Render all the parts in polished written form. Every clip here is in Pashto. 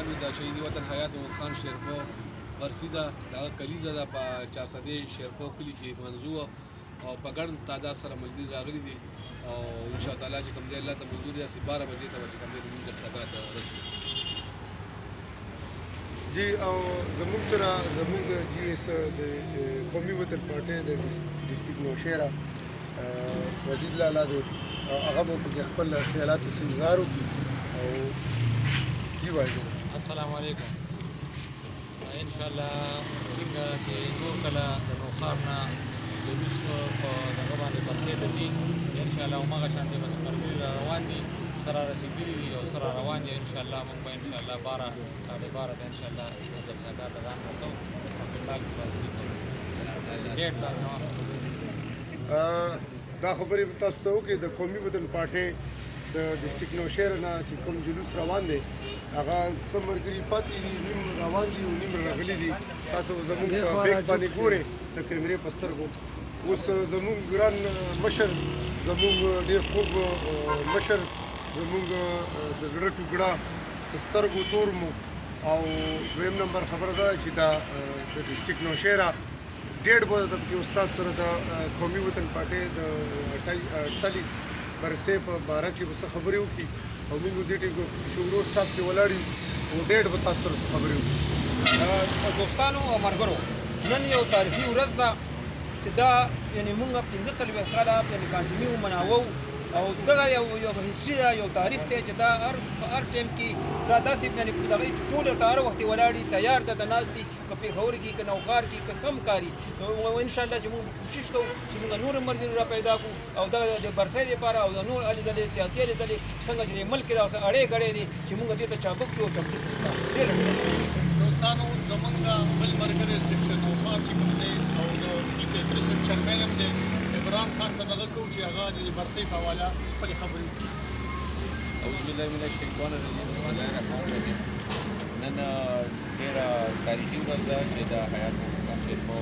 روان یو د شهید وطن حیات محمد خان شیرپو برسي ده دغه کلیزه ده په 400 شیرپو کلي کې منځو او په ګڼ تعداد سره مجلس راغلي دي او انشاء تعالی چې کوم دی الله ته منظور دی 12 بجې ته چې کوم دی موږ جلسه ته رسو جی او زموږ سره زموږ جی اس د قومي وطن پارټۍ د ډسټریکټ نوشهره وجید لالا دی هغه به پکې خپل خیالاتو سره اظهار وکړي او جی وایي السلام علیکم ان شاء الله څنګه چې نور کله د نوښار نه جلوس په دغه باندې برسې ته ځي ان شاء الله هماغه شانتې بس ملګري را روان دي سره رسېدلي دي او سره روان دي ان شاء الله موږ به ان شاء الله 12 12:30 ته ان شاء الله جلسهګاه ته ځان رسو او بالله کې فاصله کوو ډېر دا خبرې تاسو ته وکړي د قومي وطن پارټۍ د ډسټریکټ نوشهره نه چې کوم جلوس روان دی هغه څه ملګري پاتې دي نیم روان دي او نیم راغلي دي تاسو زموږ په بیک باندې ګورئ د کیمرې په سترګو اوس زموږ ګران مشر زموږ ډېر خوږ مشر زموږ د زړه ټوکړه د سترګو تور مو او دویم نمبر خبره ده چې دا د ډسټریکټ نوشهره ډېر به د استاد سره د قومي وطن پارټۍ د 48 برسې په باره کې به څه خبرې وکړي او موږ دې ټیکو شورو سټاف کې ولاړ یو او ډېر به تاسو سره خبرې وکړي دوستانو او ملګرو نن یو تاریخي ورځ ده چې دا یعنې موږ 15 کاله یعنې کانټینیو مناوو او دغه یو هیستري ده یو تاریخ دی چې دا هر ټایم کې دا داسې یعنې دغه ټول ورته هر وخت ولاړ دي تیار ده د ناست دي که پېښور کې که نوښار کې که سم کاري انشاءالله چې موږ کوشش کوو چې موږ نور ملګري را پیدا کړو او دغه د برسۍ دپاره او د نور هلې ځلې سیاسي هلې ځلې څنګه چې د ملک کې دا اړې ګړې دي چې موږ دې ته چابک شو او چمتو شو ډېر دوستانو زمونږ بل ملګری سیکشن نوښار چې کوم دی او د ټریسن چیرمین هم دی عمران خان ته دغه کوو چې هغه د برسۍ په حواله خپلې خبرې وکړي اعوذ بالله من الشیطان الرجیم بسم الله الرحمن الرحیم نن ډېره تاریخي ورځ ده چې د حیات محمد خان شیرپو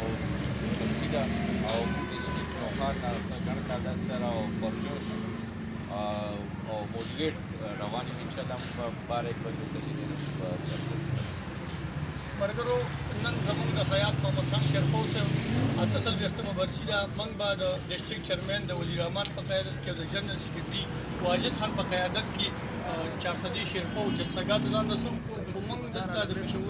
برسي ده او ډسټریکټ نوښار نه ګڼ تعداد سره او پرجوش او موټیویټ روان یو انشاءالله موږ به 12-1 بجو ته چې دی په جلسه ملګرو نن زموږ د حیات محمد خان شیرپو صاحب 48مه برسي ده موږ به د ډسټریکټ چیرمین د وزیر رحمان په قیادت کې او د جنرال سیکرټري واجد خان په قیادت کې 400 شیرپو جلسهګاه ته ځان رسو خو موږ دلته د پېښور